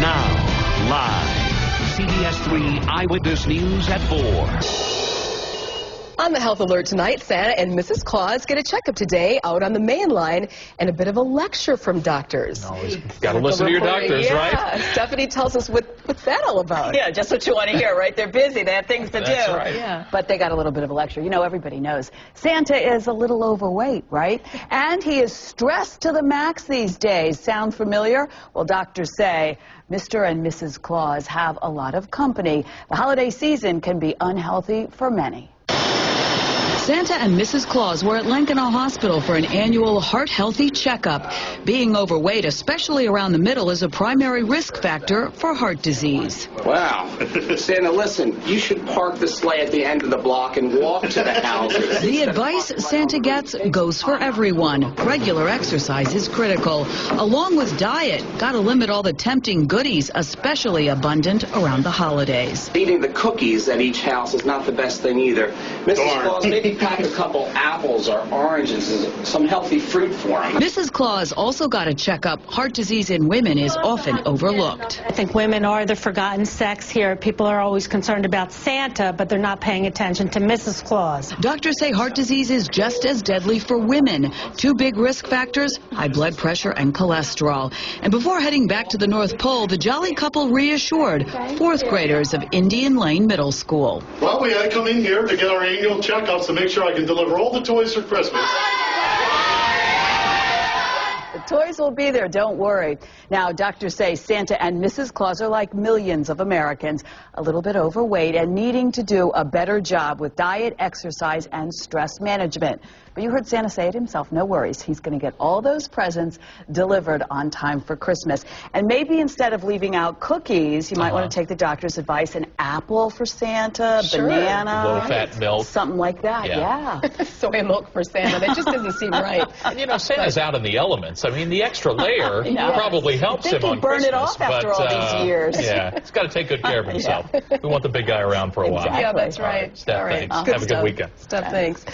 Now, live, CBS 3 Eyewitness News at 4. On the Health Alert tonight, Santa and Mrs. Claus get a checkup today out on the main line and a bit of a lecture from doctors. Always got to listen to your doctors, right? Stephanie tells us what's that all about. Yeah, just what you want to hear, right? They're busy. They have things to do. That's right. Yeah. But they got a little bit of a lecture. You know, everybody knows Santa is a little overweight, right? And he is stressed to the max these days. Sound familiar? Well, doctors say Mr. and Mrs. Claus have a lot of company. The holiday season can be unhealthy for many. Santa and Mrs. Claus were at Lincoln Hospital for an annual heart-healthy checkup. Being overweight, especially around the middle, is a primary risk factor for heart disease. Wow. Santa, listen, you should park the sleigh at the end of the block and walk to the houses. The advice Santa gets goes for everyone. Regular exercise is critical. Along with diet, gotta limit all the tempting goodies, especially abundant around the holidays. Eating the cookies at each house is not the best thing either. Mrs. Claus, maybe pack a couple apples or oranges, some healthy fruit for him. Mrs. Claus also got a checkup. Heart disease in women is often overlooked. I think women are the forgotten sex here. People are always concerned about Santa, but they're not paying attention to Mrs. Claus. Doctors say heart disease is just as deadly for women. Two big risk factors, high blood pressure and cholesterol. And before heading back to the North Pole, the jolly couple reassured fourth graders of Indian Lane Middle School. Well, we had to come in here to get our annual checkups to make sure I can deliver all the toys for Christmas. The toys will be there, don't worry. Now, doctors say Santa and Mrs. Claus are like millions of Americans, a little bit overweight and needing to do a better job with diet, exercise, and stress management. But you heard Santa say it himself, no worries. He's going to get all those presents delivered on time for Christmas. And maybe instead of leaving out cookies, you might want to take the doctor's advice, an apple for Santa, banana, low-fat milk. Something like that, yeah. Soy milk for Santa, that just doesn't seem right. And you know, Santa's out in the elements. I mean, the extra layer probably helps him on burn Christmas. it off after all these years. Yeah, he's got to take good care of himself. We want the big guy around for a while. Yeah, that's right. Steph, thanks. Good Have a good stuff. weekend. Steph, thanks.